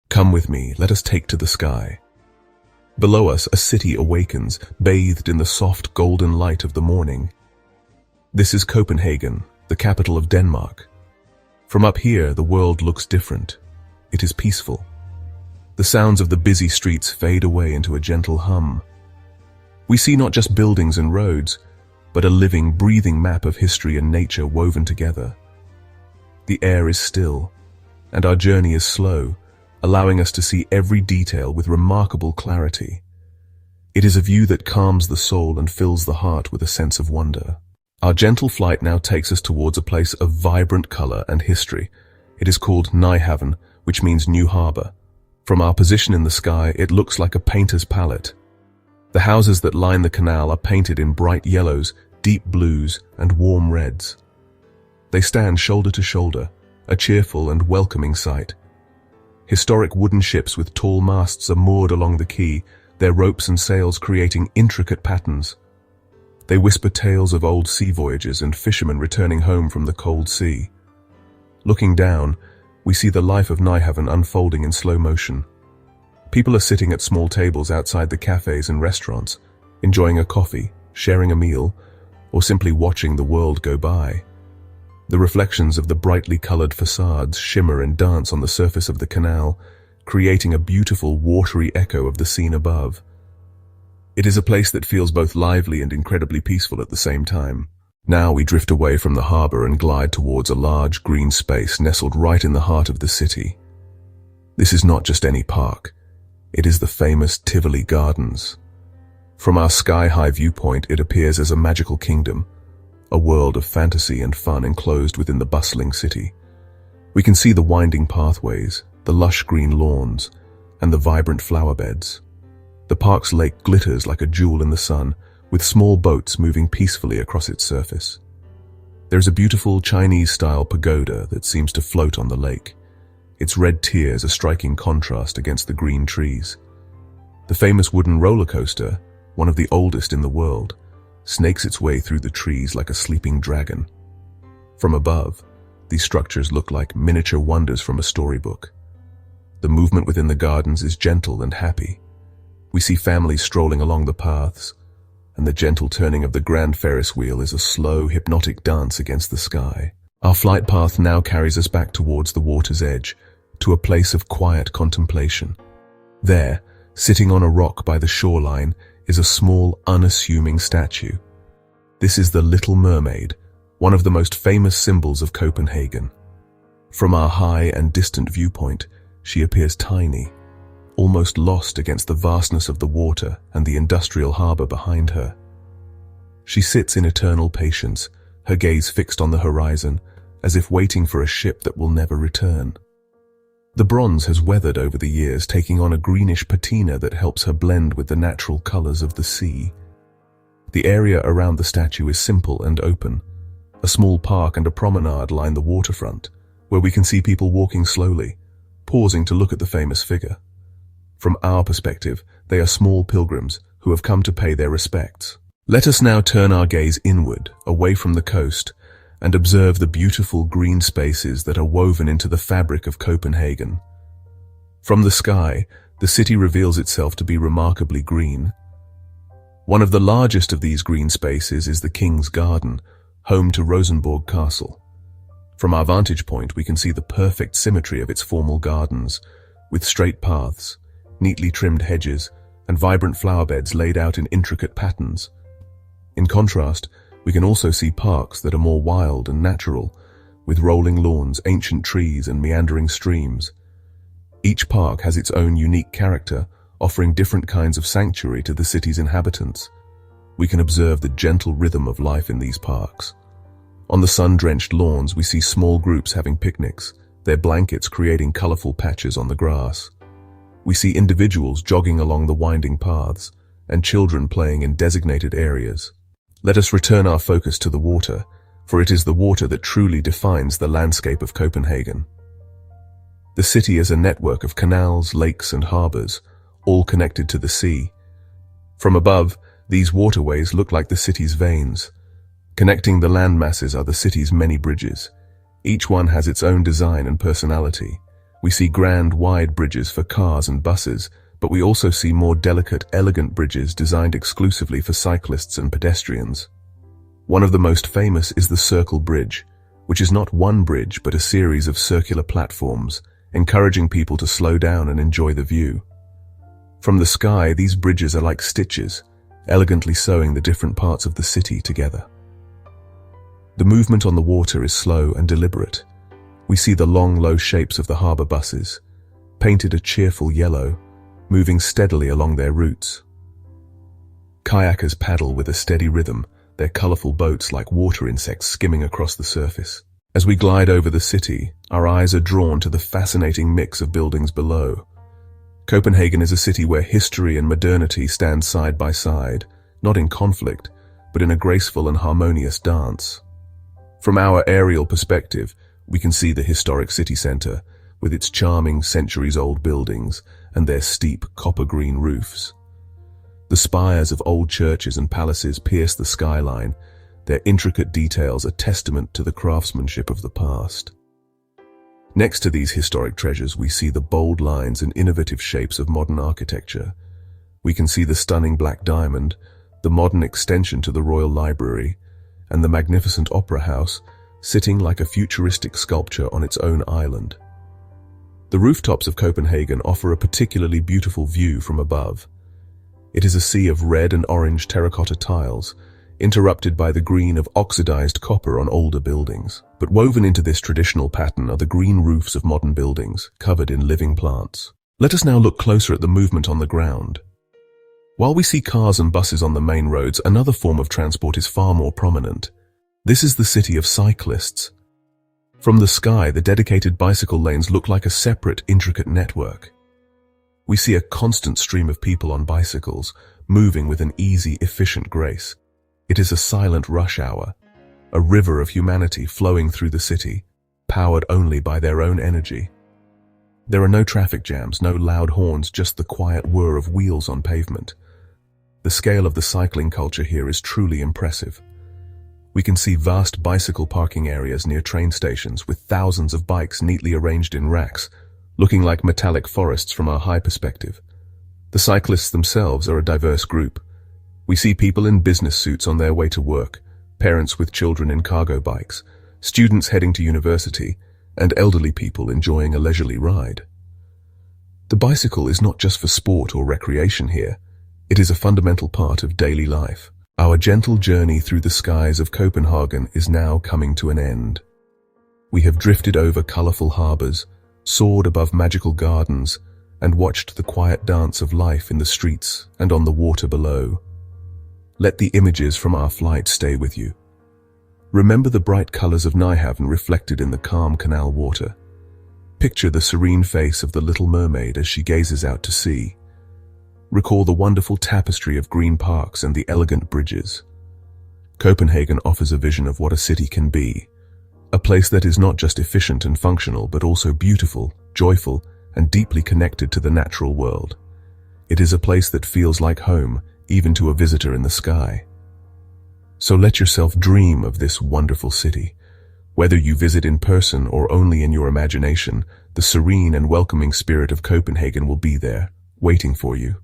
Come with me, let us take to the sky. Below us, a city awakens, bathed in the soft golden light of the morning. This is Copenhagen, the capital of Denmark. From up here, the world looks different. It is peaceful. The sounds of the busy streets fade away into a gentle hum. We see not just buildings and roads, but a living, breathing map of history and nature woven together. The air is still, and our journey is slow, allowing us to see every detail with remarkable clarity. It is a view that calms the soul and fills the heart with a sense of wonder. Our gentle flight now takes us towards a place of vibrant color and history. It is called Nyhavn, which means new harbor. From our position in the sky, it looks like a painter's palette. The houses that line the canal are painted in bright yellows, deep blues, and warm reds. They stand shoulder to shoulder, a cheerful and welcoming sight. Historic wooden ships with tall masts are moored along the quay, their ropes and sails creating intricate patterns. They whisper tales of old sea voyages and fishermen returning home from the cold sea. Looking down, we see the life of Nyhavn unfolding in slow motion. People are sitting at small tables outside the cafes and restaurants, enjoying a coffee, sharing a meal, or simply watching the world go by. The reflections of the brightly colored facades shimmer and dance on the surface of the canal, creating a beautiful, watery echo of the scene above. It is a place that feels both lively and incredibly peaceful at the same time. Now we drift away from the harbor and glide towards a large green space nestled right in the heart of the city. This is not just any park. It is the famous Tivoli Gardens. From our sky-high viewpoint, it appears as a magical kingdom, a world of fantasy and fun enclosed within the bustling city. We can see the winding pathways, the lush green lawns, and the vibrant flower beds. The park's lake glitters like a jewel in the sun, with small boats moving peacefully across its surface. There is a beautiful Chinese-style pagoda that seems to float on the lake, its red tiers a striking contrast against the green trees. The famous wooden roller coaster, one of the oldest in the world, snakes its way through the trees like a sleeping dragon. From above, these structures look like miniature wonders from a storybook. The movement within the gardens is gentle and happy. We see families strolling along the paths, and the gentle turning of the grand Ferris wheel is a slow, hypnotic dance against the sky. Our flight path now carries us back towards the water's edge, to a place of quiet contemplation. There, sitting on a rock by the shoreline, is a small, unassuming statue. This is the Little Mermaid, one of the most famous symbols of Copenhagen. From our high and distant viewpoint, she appears tiny, almost lost against the vastness of the water and the industrial harbor behind her. She sits in eternal patience, her gaze fixed on the horizon, as if waiting for a ship that will never return. The bronze has weathered over the years, taking on a greenish patina that helps her blend with the natural colors of the sea. The area around the statue is simple and open. A small park and a promenade line the waterfront, where we can see people walking slowly, pausing to look at the famous figure. From our perspective, they are small pilgrims who have come to pay their respects. Let us now turn our gaze inward, away from the coast, and observe the beautiful green spaces that are woven into the fabric of Copenhagen. From the sky, the city reveals itself to be remarkably green. One of the largest of these green spaces is the King's Garden, home to Reusable Castle. From our vantage point, we can see the perfect symmetry of its formal gardens, with straight paths, neatly trimmed hedges, and vibrant flower beds laid out in intricate patterns. In contrast, we can also see parks that are more wild and natural, with rolling lawns, ancient trees, and meandering streams. Each park has its own unique character, offering different kinds of sanctuary to the city's inhabitants. We can observe the gentle rhythm of life in these parks. On the sun-drenched lawns, we see small groups having picnics, their blankets creating colorful patches on the grass. We see individuals jogging along the winding paths, and children playing in designated areas. Let us return our focus to the water, for it is the water that truly defines the landscape of Copenhagen. The city is a network of canals, lakes, and harbors, all connected to the sea. From above, these waterways look like the city's veins. Connecting the land masses are the city's many bridges. Each one has its own design and personality, We see grand, wide bridges for cars and buses, but we also see more delicate, elegant bridges designed exclusively for cyclists and pedestrians. One of the most famous is the Circle Bridge, which is not one bridge but a series of circular platforms, encouraging people to slow down and enjoy the view. From the sky, these bridges are like stitches, elegantly sewing the different parts of the city together. The movement on the water is slow and deliberate. We see the long, low shapes of the harbor buses, painted a cheerful yellow, moving steadily along their routes. Kayakers paddle with a steady rhythm, their colorful boats like water insects skimming across the surface. As we glide over the city, our eyes are drawn to the fascinating mix of buildings below. Copenhagen is a city where history and modernity stand side by side, not in conflict, but in a graceful and harmonious dance. From our aerial perspective, we can see the historic city center, with its charming centuries-old buildings and their steep copper-green roofs. The spires of old churches and palaces pierce the skyline, their intricate details a testament to the craftsmanship of the past. Next to these historic treasures, we see the bold lines and innovative shapes of modern architecture. We can see the stunning Black Diamond, the modern extension to the Royal Library, and the magnificent Opera House, sitting like a futuristic sculpture on its own island. The rooftops of Copenhagen offer a particularly beautiful view from above. It is a sea of red and orange terracotta tiles, interrupted by the green of oxidized copper on older buildings. But woven into this traditional pattern are the green roofs of modern buildings, covered in living plants. Let us now look closer at the movement on the ground. While we see cars and buses on the main roads, another form of transport is far more prominent. This is the city of cyclists. From the sky, the dedicated bicycle lanes look like a separate, intricate network. We see a constant stream of people on bicycles, moving with an easy, efficient grace. It is a silent rush hour, a river of humanity flowing through the city, powered only by their own energy. There are no traffic jams, no loud horns, just the quiet whir of wheels on pavement. The scale of the cycling culture here is truly impressive. We can see vast bicycle parking areas near train stations with thousands of bikes neatly arranged in racks, looking like metallic forests from our high perspective. The cyclists themselves are a diverse group. We see people in business suits on their way to work, parents with children in cargo bikes, students heading to university, and elderly people enjoying a leisurely ride. The bicycle is not just for sport or recreation here. It is a fundamental part of daily life. Our gentle journey through the skies of Copenhagen is now coming to an end. We have drifted over colorful harbors, soared above magical gardens, and watched the quiet dance of life in the streets and on the water below. Let the images from our flight stay with you. Remember the bright colors of Nyhavn reflected in the calm canal water. Picture the serene face of the Little Mermaid as she gazes out to sea. Recall the wonderful tapestry of green parks and the elegant bridges. Copenhagen offers a vision of what a city can be, a place that is not just efficient and functional, but also beautiful, joyful, and deeply connected to the natural world. It is a place that feels like home, even to a visitor in the sky. So let yourself dream of this wonderful city. Whether you visit in person or only in your imagination, the serene and welcoming spirit of Copenhagen will be there, waiting for you.